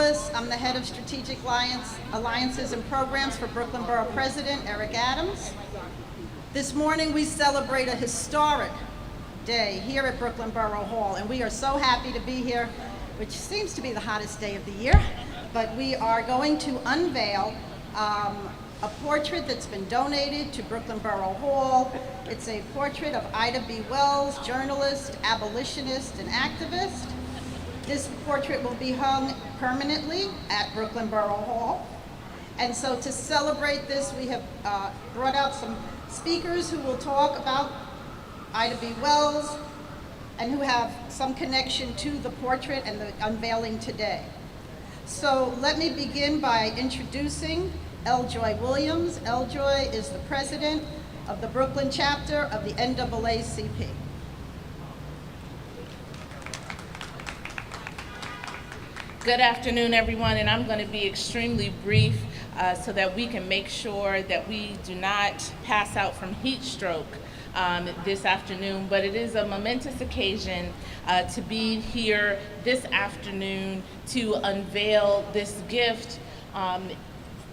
Lewis. I'm the head of Strategic Alliances and Programs for Brooklyn Borough President Eric Adams. This morning we celebrate a historic day here at Brooklyn Borough Hall, and we are so happy to be here, which seems to be the hottest day of the year, but we are going to unveil a portrait that's been donated to Brooklyn Borough Hall. It's a portrait of Ida B. Wells, journalist, abolitionist, and activist. This portrait will be hung permanently at Brooklyn Borough Hall. And so to celebrate this, we have brought out some speakers who will talk about Ida B. Wells and who have some connection to the portrait and the unveiling today. So let me begin by introducing L. Joy Williams. L. Joy is the president of the Brooklyn chapter of the NAACP. Good afternoon, everyone, and I'm going to be extremely brief so that we can make sure that we do not pass out from heat stroke this afternoon. But it is a momentous occasion to be here this afternoon to unveil this gift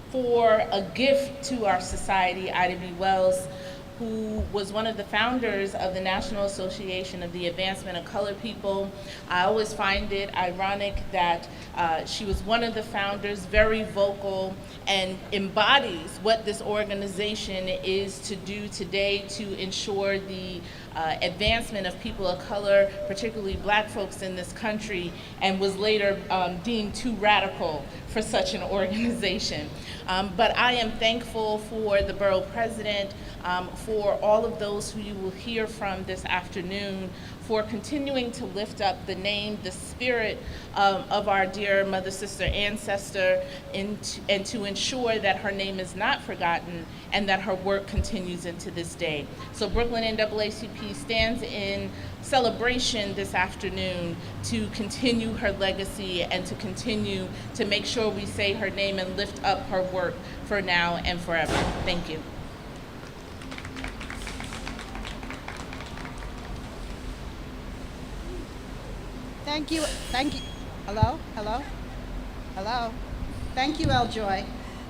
for a gift to our society, Ida B. Wells, who was one of the founders of the National Association of the Advancement of Colored People. I always find it ironic that she was one of the founders, very vocal, and embodies what this organization is to do today to ensure the advancement of people of color, particularly Black folks in this country, and was later deemed too radical for such an organization. But I am thankful for the borough president, for all of those who you will hear from this afternoon, for continuing to lift up the name, the spirit of our dear mother, sister, ancestor, and to ensure that her name is not forgotten and that her work continues into this day. So Brooklyn NAACP stands in celebration this afternoon to continue her legacy and to continue to make sure we say her name and lift up her work for now and forever. Thank you. Thank you. Hello? Thank you, L. Joy.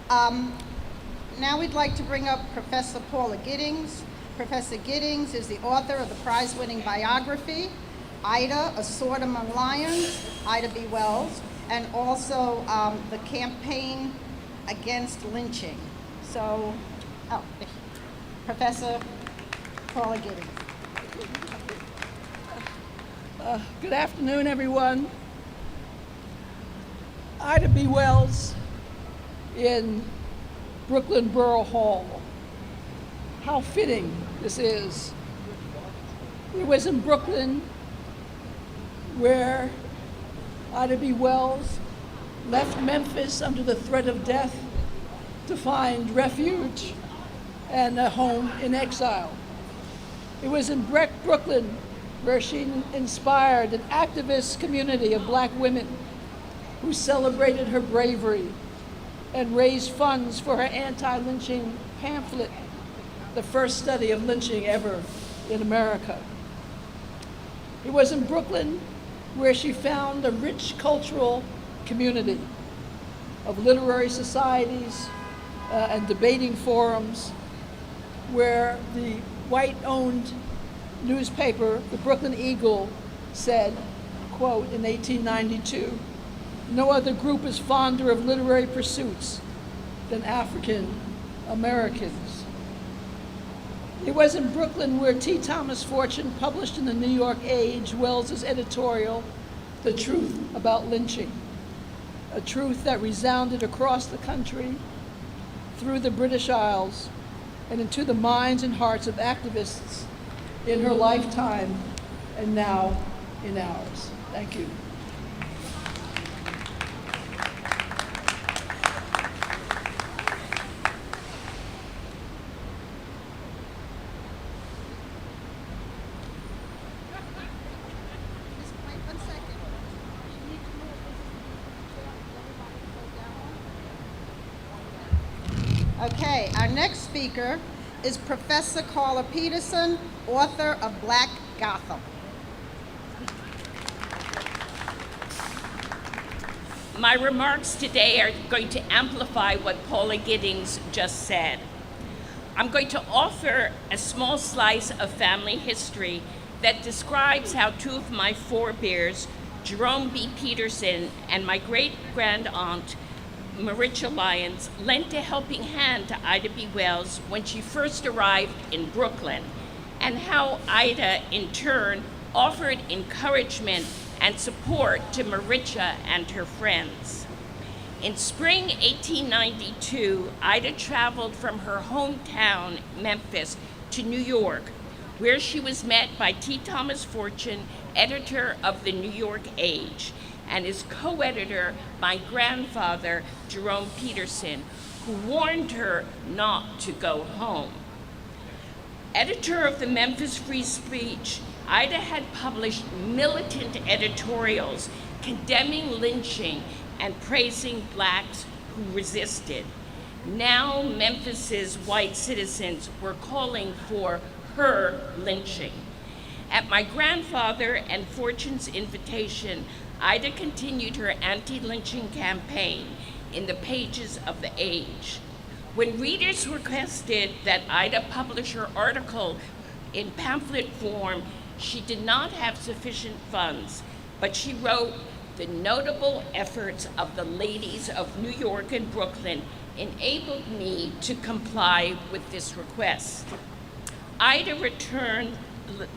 Now we'd like to bring up Professor Paula Giddings. Professor Giddings is the author of the prize-winning biography, Ida, A Sword Among Lions, Ida B. Wells, and also the campaign against lynching. So, Professor Paula Giddings. Good afternoon, everyone. Ida B. Wells in Brooklyn Borough Hall. How fitting this is. It was in Brooklyn where Ida B. Wells left Memphis under the threat of death to find refuge and a home in exile. It was in Brooklyn where she inspired an activist community of Black women who celebrated her bravery and raised funds for her anti-lynching pamphlet, the first study of lynching ever in America. It was in Brooklyn where she found a rich cultural community of literary societies and debating forums, where the white-owned newspaper, the Brooklyn Eagle, said, quote, in 1892, "No other group is fonder of literary pursuits than African Americans." It was in Brooklyn where T. Thomas Fortune published in the New York Age Wells's editorial, "The Truth About Lynching," a truth that resounded across the country, through the British Isles, and into the minds and hearts of activists in her lifetime and now in ours. Thank you. Okay, our next speaker is Professor Carla Peterson, author of Black Gotham. My remarks today are going to amplify what Paula Giddings just said. I'm going to offer a small slice of family history that describes how two of my forebears, Jerome B. Peterson and my great-grand-aunt, Maricha Lyons, lent a helping hand to Ida B. Wells when she first arrived in Brooklyn, and how Ida, in turn, offered encouragement and support to Maricha and her friends. In spring 1892, Ida traveled from her hometown, Memphis, to New York, where she was met by T. Thomas Fortune, editor of the New York Age, and his co-editor, my grandfather, Jerome Peterson, who warned her not to go home. Editor of the Memphis Free Speech, Ida had published militant editorials condemning lynching and praising blacks who resisted. Now Memphis's white citizens were calling for her lynching. At my grandfather and Fortune's invitation, Ida continued her anti-lynching campaign in the pages of the Age. When readers requested that Ida publish her article in pamphlet form, she did not have sufficient funds, but she wrote, "The notable efforts of the ladies of New York and Brooklyn enabled me to comply with this request." Ida returned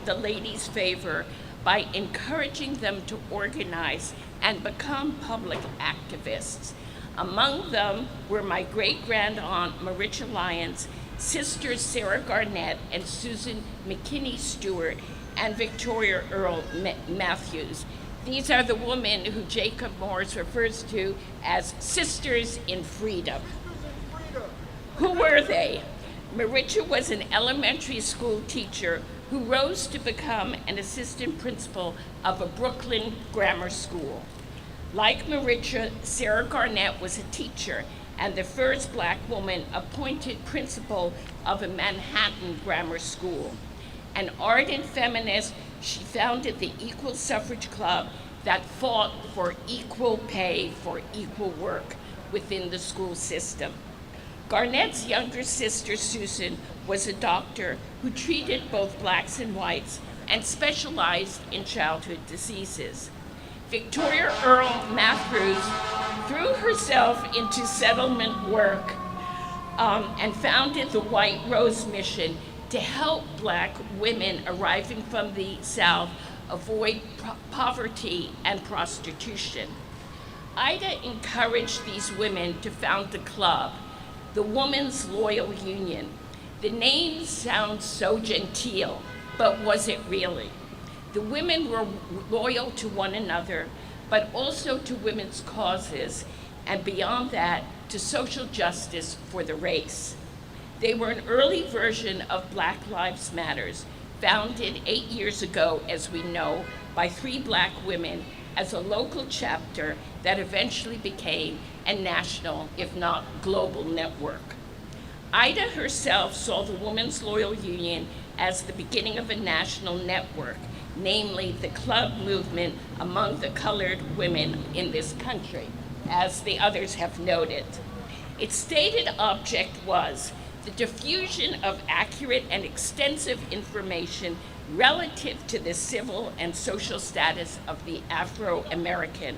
the ladies' favor by encouraging them to organize and become public activists. Among them were my great-grand-aunt Maricha Lyons, sisters Sarah Garnett and Susan McKinney Stewart, and Victoria Earl Matthews. These are the women who Jacob Morris refers to as sisters in freedom. Who were they? Maricha was an elementary school teacher who rose to become an assistant principal of a Brooklyn grammar school. Like Maricha, Sarah Garnett was a teacher and the first black woman appointed principal of a Manhattan grammar school. An ardent feminist, she founded the Equal Suffrage Club that fought for equal pay for equal work within the school system. Garnett's younger sister, Susan, was a doctor who treated both blacks and whites and specialized in childhood diseases. Victoria Earl Matthews threw herself into settlement work and founded the White Rose Mission to help black women arriving from the South avoid poverty and prostitution. Ida encouraged these women to found a club, the Women's Loyal Union. The name sounds so genteel, but was it really? The women were loyal to one another, but also to women's causes, and beyond that, to social justice for the race. They were an early version of Black Lives Matters, founded 8 years ago, as we know, by 3 black women as a local chapter that eventually became a national, if not global, network. Ida herself saw the Women's Loyal Union as the beginning of a national network, namely the club movement among the colored women in this country, as the others have noted. Its stated object was the diffusion of accurate and extensive information relative to the civil and social status of the Afro-American,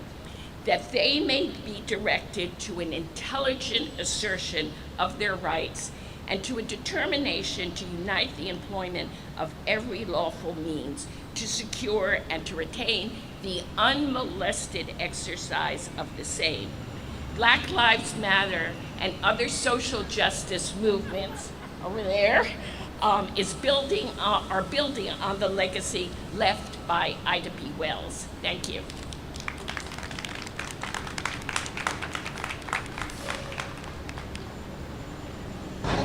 that they may be directed to an intelligent assertion of their rights and to a determination to unite the employment of every lawful means to secure and to retain the unmolested exercise of the same. Black Lives Matter and other social justice movements over there are building on the legacy left by Ida B. Wells. Thank you.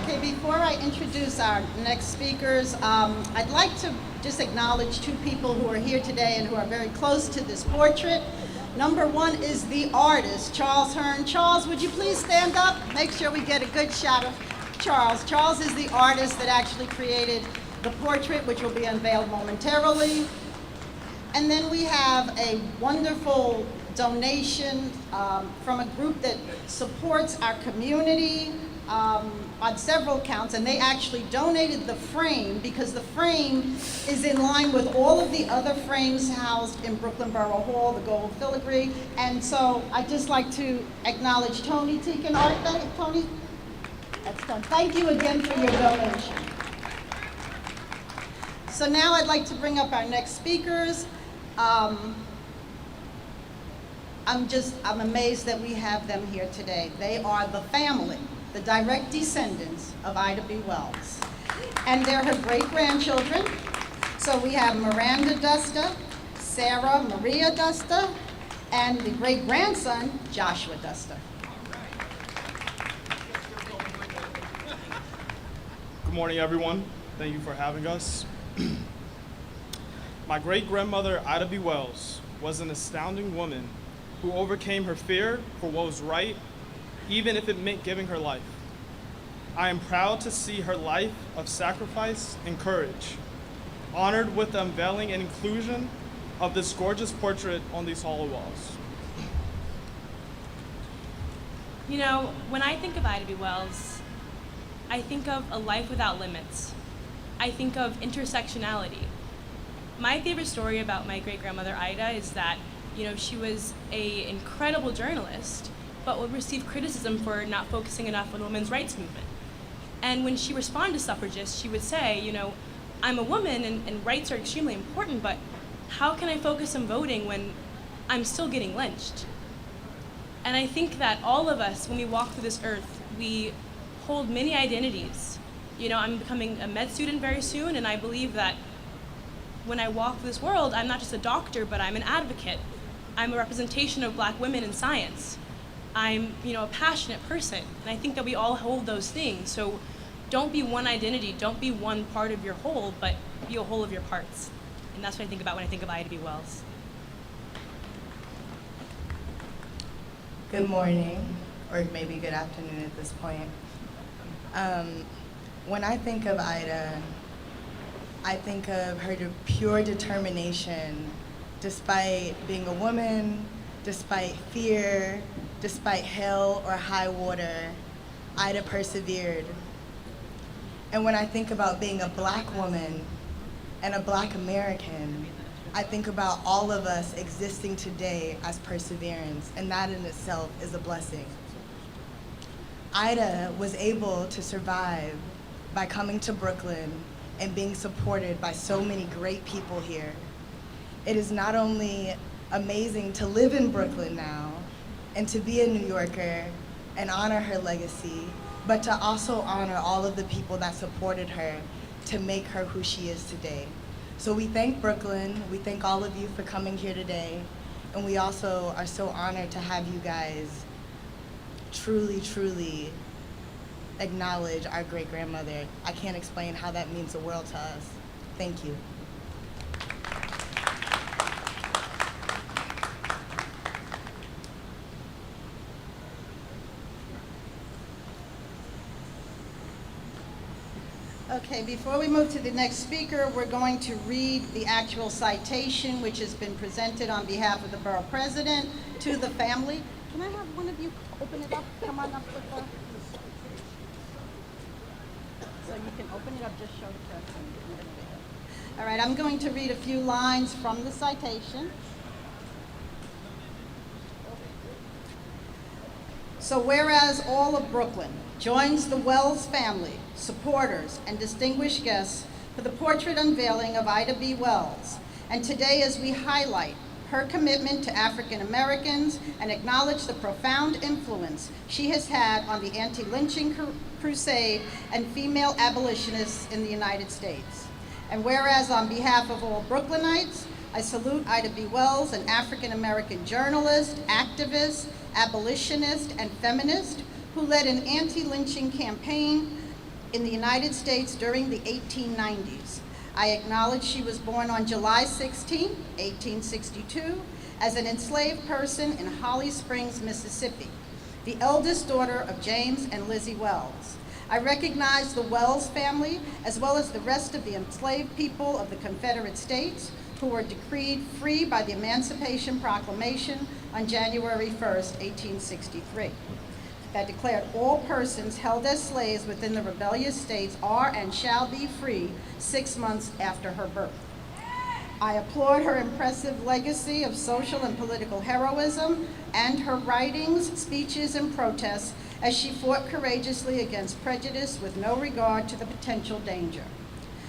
Okay, before I introduce our next speakers, I'd like to just acknowledge 2 people who are here today and who are very close to this portrait. Number 1 is the artist, Charles Hearn. Charles, would you please stand up? Make sure we get a good shot of Charles. Charles is the artist that actually created the portrait, which will be unveiled momentarily. And then we have a wonderful donation from a group that supports our community on several counts, and they actually donated the frame because the frame is in line with all of the other frames housed in Brooklyn Borough Hall, the gold filigree. And so I'd just like to acknowledge Tony Teakin Art. Tony, that's done. Thank you again for your donation. So now I'd like to bring up our next speakers. I'm amazed that we have them here today. They are the family, the direct descendants of Ida B. Wells. And they're her great-grandchildren. So we have Miranda Duster, Sarah Maria Duster, and the great-grandson, Joshua Duster. Good morning, everyone. Thank you for having us. My great-grandmother, Ida B. Wells, was an astounding woman who overcame her fear for what was right, even if it meant giving her life. I am proud to see her life of sacrifice and courage, honored with the unveiling and inclusion of this gorgeous portrait on these hollow walls. You know, when I think of Ida B. Wells, I think of a life without limits. I think of intersectionality. My favorite story about my great-grandmother Ida is that, you know, she was an incredible journalist, but would receive criticism for not focusing enough on the women's rights movement. And when she responded to suffragists, she would say, you know, I'm a woman and rights are extremely important, but how can I focus on voting when I'm still getting lynched? And I think that all of us, when we walk through this earth, we hold many identities. You know, I'm becoming a med student very soon, and I believe that when I walk through this world, I'm not just a doctor, but I'm an advocate. I'm a representation of Black women in science. I'm, you know, a passionate person, and I think that we all hold those things. So don't be one identity, don't be one part of your whole, but be a whole of your parts. And that's what I think about when I think of Ida B. Wells. Good morning, or maybe good afternoon at this point. When I think of Ida, I think of her pure determination, despite being a woman, despite fear, despite hell or high water, Ida persevered. And when I think about being a Black woman and a Black American, I think about all of us existing today as perseverance, and that in itself is a blessing. Ida was able to survive by coming to Brooklyn and being supported by so many great people here. It is not only amazing to live in Brooklyn now and to be a New Yorker and honor her legacy, but to also honor all of the people that supported her to make her who she is today. So we thank Brooklyn, we thank all of you for coming here today, and we also are so honored to have you guys truly, truly acknowledge our great-grandmother. I can't explain how that means the world to us. Thank you. Okay, before we move to the next speaker, we're going to read the actual citation, which has been presented on behalf of the borough president to the family. Can I have one of you open it up? Come on up with the... So you can open it up, just show the press. All right, I'm going to read a few lines from the citation. So whereas all of Brooklyn joins the Wells family, supporters, and distinguished guests for the portrait unveiling of Ida B. Wells, and today as we highlight her commitment to African Americans and acknowledge the profound influence she has had on the anti-lynching crusade and female abolitionists in the United States. And whereas on behalf of all Brooklynites, I salute Ida B. Wells, an African American journalist, activist, abolitionist, and feminist who led an anti-lynching campaign in the United States during the 1890s. I acknowledge she was born on July 16, 1862, as an enslaved person in Holly Springs, Mississippi, the eldest daughter of James and Lizzie Wells. I recognize the Wells family, as well as the rest of the enslaved people of the Confederate States, who were decreed free by the Emancipation Proclamation on January 1st, 1863, that declared all persons held as slaves within the rebellious states are and shall be free 6 months after her birth. I applaud her impressive legacy of social and political heroism and her writings, speeches, and protests as she fought courageously against prejudice with no regard to the potential danger.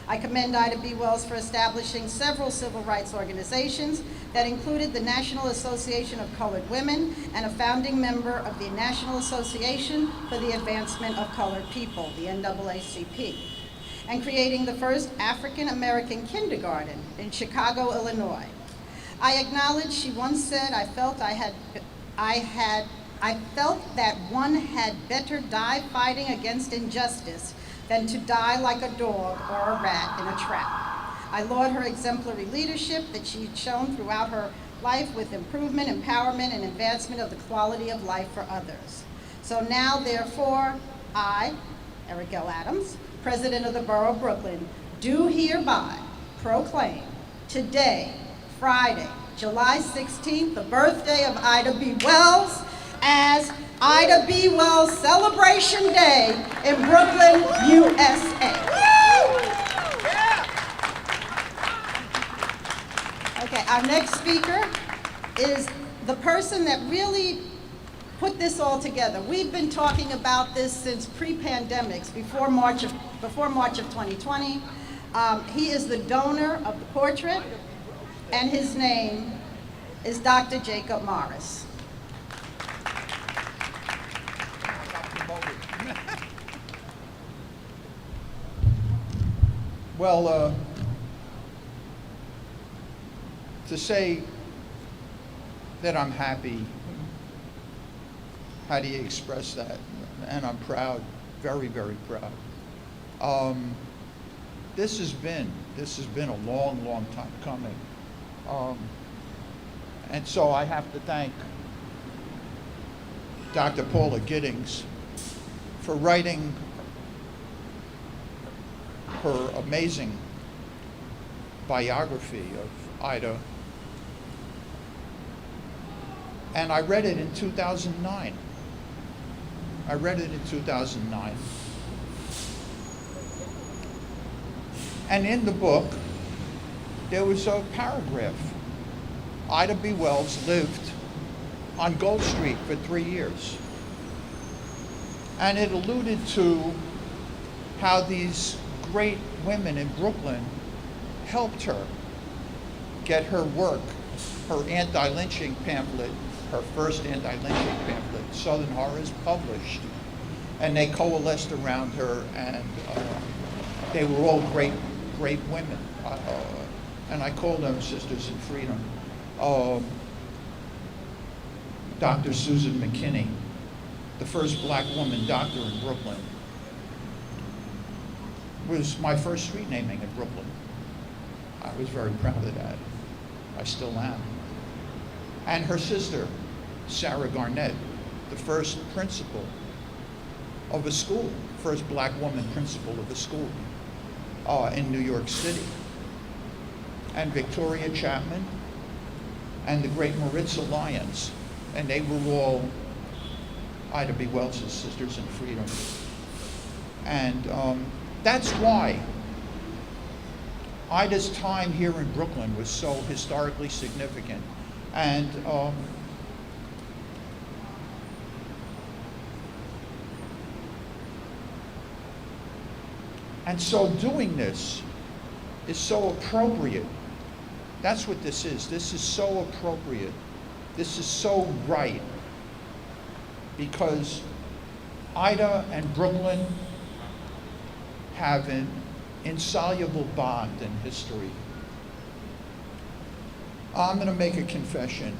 I commend Ida B. Wells for establishing several civil rights organizations that included the National Association of Colored Women and a founding member of the National Association for the Advancement of Colored People, the NAACP, and creating the first African-American kindergarten in Chicago, Illinois. I acknowledge she once said, I felt that one had better die fighting against injustice than to die like a dog or a rat in a trap. I laud her exemplary leadership that she's shown throughout her life with improvement, empowerment, and advancement of the quality of life for others. So now, therefore, I, Eric L. Adams, President of the Borough of Brooklyn, do hereby proclaim today, Friday, July 16th, the birthday of Ida B. Wells, as Ida B. Wells Celebration Day in Brooklyn, USA. Okay, our next speaker is the person that really put this all together. We've been talking about this since pre-pandemics, before March of 2020. He is the donor of the portrait, and his name is Dr. Jacob Morris. Well, to say that I'm happy, how do you express that? And I'm proud, very, very proud. This has been a long, long time coming. And so I have to thank Dr. Paula Giddings for writing her amazing biography of Ida. And I read it in 2009. And in the book, there was a paragraph. Ida B. Wells lived on Gold Street for 3 years. And it alluded to how these great women in Brooklyn helped her get her work, her anti-lynching pamphlet, her first anti-lynching pamphlet, Southern Horrors, published. And they coalesced around her, and they were all great, great women. And I call them Sisters in Freedom. Dr. Susan McKinney, the first black woman doctor in Brooklyn, was my first street naming in Brooklyn. I was very proud of that. I still am. And her sister, Sarah Garnett, the first principal of a school, first black woman principal of a school in New York City. And Victoria Chapman and the great Maritza Lyons, and they were all Ida B. Wells' Sisters in Freedom. And that's why Ida's time here in Brooklyn was so historically significant. And so doing this is so appropriate. That's what this is. This is so appropriate. This is so right. Because Ida and Brooklyn have an insoluble bond in history. I'm going to make a confession.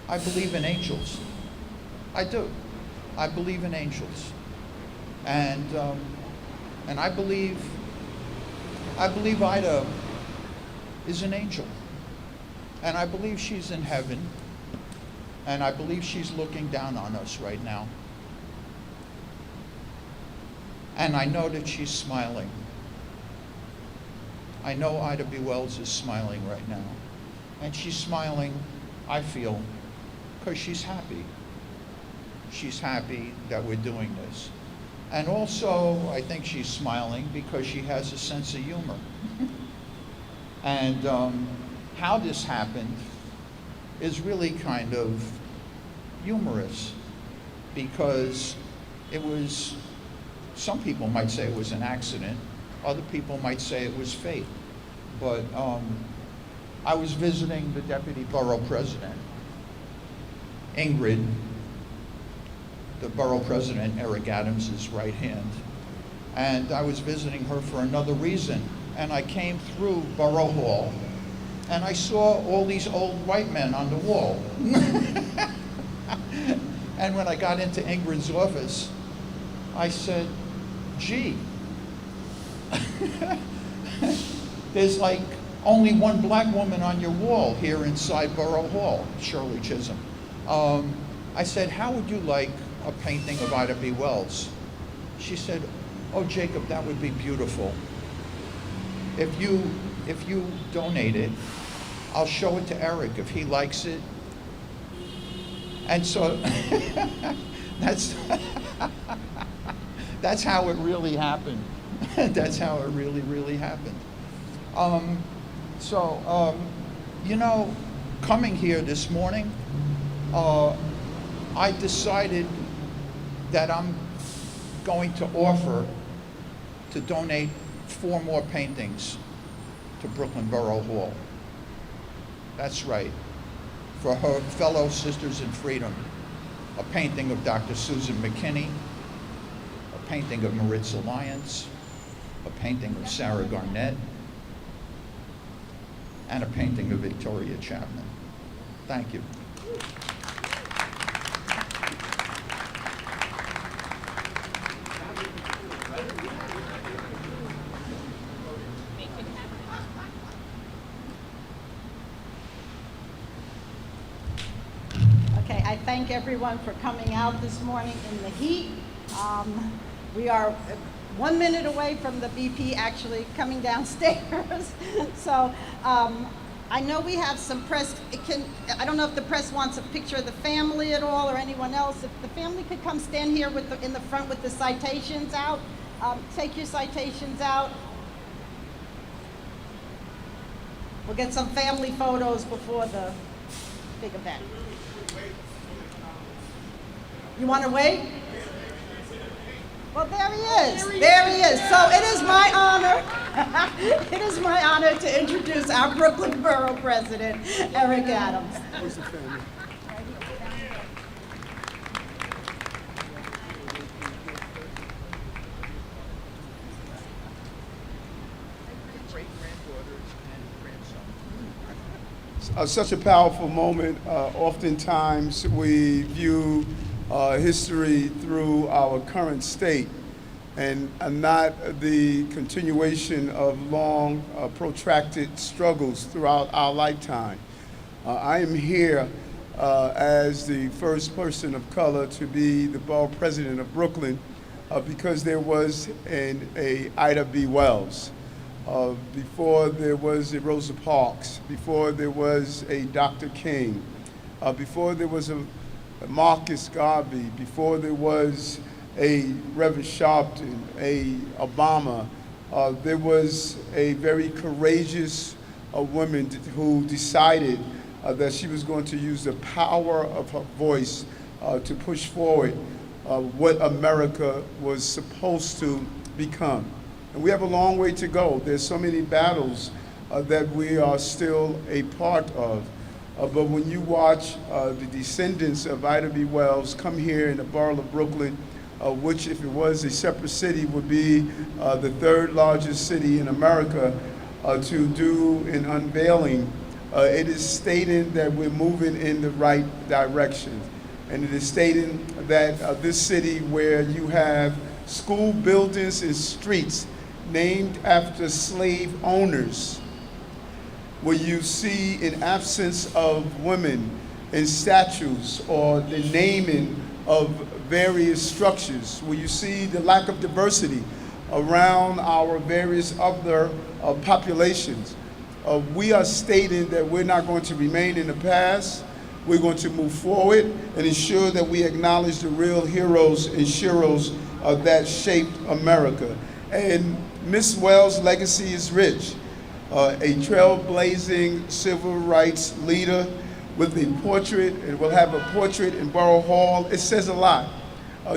I believe in angels. I do. I believe in angels. And I believe Ida is an angel. And I believe she's in heaven. And I believe she's looking down on us right now. And I know that she's smiling. I know Ida B. Wells is smiling right now. And she's smiling I feel, because she's happy. She's happy that we're doing this. And also, I think she's smiling because she has a sense of humor. And how this happened is really kind of humorous, because it was, some people might say it was an accident, other people might say it was fate. But I was visiting the deputy borough president, Ingrid, the borough president, Eric Adams' right hand, and I was visiting her for another reason. And I came through Borough Hall, and I saw all these old white men on the wall. And when I got into Ingrid's office, I said, gee, there's like only one black woman on your wall here inside Borough Hall, Shirley Chisholm. I said, how would you like a painting of Ida B. Wells? She said, oh, Jacob, that would be beautiful. If you donate it, I'll show it to Eric if he likes it. And so that's how it really happened. That's how it really, really happened. You know, coming here this morning, I decided that I'm going to offer to donate 4 more paintings to Brooklyn Borough Hall. That's right, for her fellow sisters in freedom. A painting of Dr. Susan McKinney, a painting of Maritza Lyons, a painting of Sarah Garnett, and a painting of Victoria Chapman. Thank you. Okay, I thank everyone for coming out this morning in the heat. We are 1 minute away from the BP actually coming downstairs. So I know we have some press. I don't know if the press wants a picture of the family at all or anyone else. If the family could come stand here in the front with the citations out. Take your citations out. We'll get some family photos before the big event. You want to wait? Well, there he is. There he is. So it is my honor. It is my honor to introduce our Brooklyn Borough President, Eric Adams. Where's the family? Such a powerful moment. Oftentimes we view history through our current state and not the continuation of long, protracted struggles throughout our lifetime. I am here as the first person of color to be the borough president of Brooklyn because there was a Ida B. Wells. Before there was a Rosa Parks, before there was a Dr. King, before there was a Marcus Garvey, before there was a Reverend Sharpton, a Obama, there was a very courageous woman who decided that she was going to use the power of her voice to push forward what America was supposed to become. And we have a long way to go. There's so many battles that we are still a part of. But when you watch the descendants of Ida B. Wells come here in the borough of Brooklyn, which if it was a separate city would be the 3rd largest city in America, to do an unveiling, it is stating that we're moving in the right direction. And it is stating that this city where you have school buildings and streets named after slave owners, where you see an absence of women in statues or the naming of various structures, where you see the lack of diversity around our various other populations. We are stating that we're not going to remain in the past, We're going to move forward and ensure that we acknowledge the real heroes and sheroes that shaped America. And Miss Wells' legacy is rich. A trailblazing civil rights leader with a portrait, and we'll have a portrait in Borough Hall. It says a lot.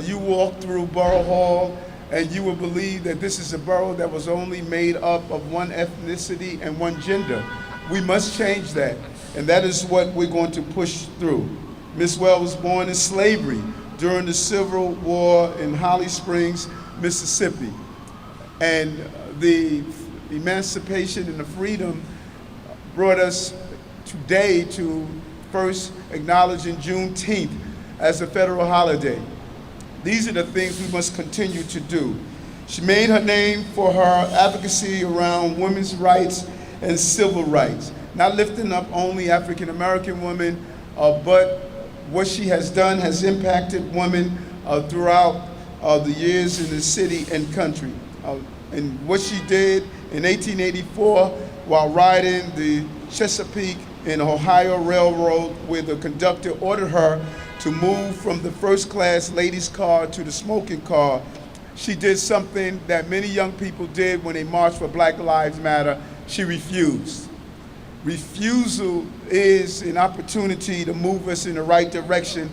You walk through Borough Hall and you will believe that this is a borough that was only made up of one ethnicity and one gender. We must change that, and that is what we're going to push through. Miss Wells was born in slavery during the Civil War in Holly Springs, Mississippi. And the emancipation and the freedom brought us today to first acknowledging Juneteenth as a federal holiday. These are the things we must continue to do. She made her name for her advocacy around women's rights and civil rights, not lifting up only African American women, but what she has done has impacted women throughout the years in the city and country. And what she did in 1884 while riding the Chesapeake Ohio Railroad, where the conductor ordered her to move from the first class ladies' car to the smoking car, she did something that many young people did when they marched for Black Lives Matter. She refused. Refusal is an opportunity to move us in the right direction,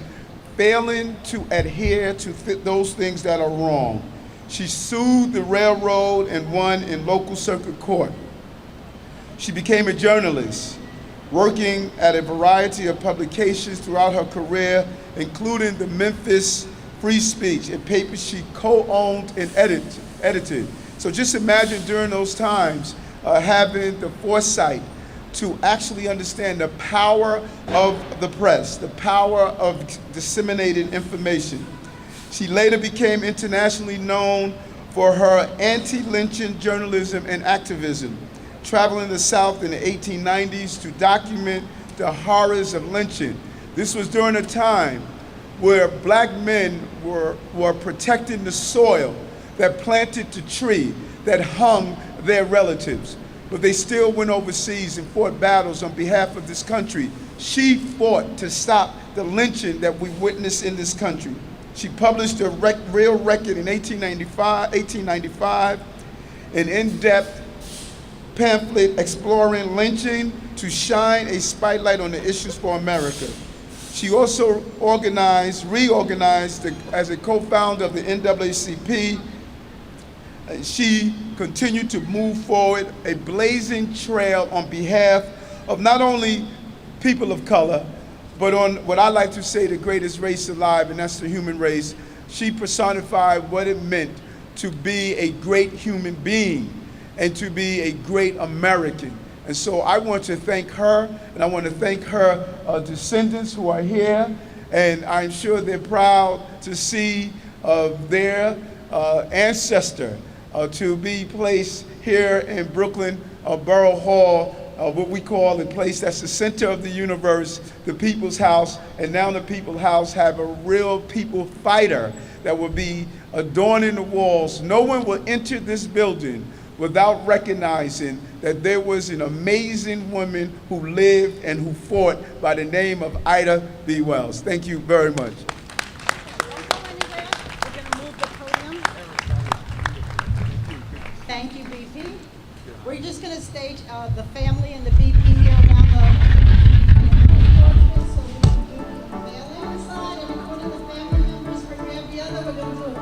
failing to adhere to those things that are wrong. She sued the railroad and won in local circuit court. She became a journalist, working at a variety of publications throughout her career, including the Memphis Free Speech, a paper she co-owned and edited. So just imagine during those times having the foresight to actually understand the power of the press, the power of disseminating information. She later became internationally known for her anti-lynching journalism and activism, traveling the South in the 1890s to document the horrors of lynching. This was during a time where Black men were protecting the soil that planted the tree that hung their relatives. But they still went overseas and fought battles on behalf of this country. She fought to stop the lynching that we witnessed in this country. She published a real record in 1895, an in-depth pamphlet exploring lynching to shine a spotlight on the issues for America. She also reorganized as a co-founder of the NAACP. She continued to move forward a blazing trail on behalf of not only people of color, but on what I like to say the greatest race alive, and that's the human race. She personified what it meant to be a great human being and to be a great American. And so I want to thank her, and I want to thank her descendants who are here, and I'm sure they're proud to see their ancestor to be placed here in Brooklyn Borough Hall, what we call a place that's the center of the universe, the People's House, and now the People's House have a real people fighter that will be adorning the walls. No one will enter this building without recognizing that there was an amazing woman who lived and who fought by the name of Ida B. Wells. Thank you very much. Don't go anywhere. We're going to move the podium. Thank you, BP. We're just going to stage the family and the BP here around the so we can do the family on the side, and we're putting the family members for grab the other. We're going to do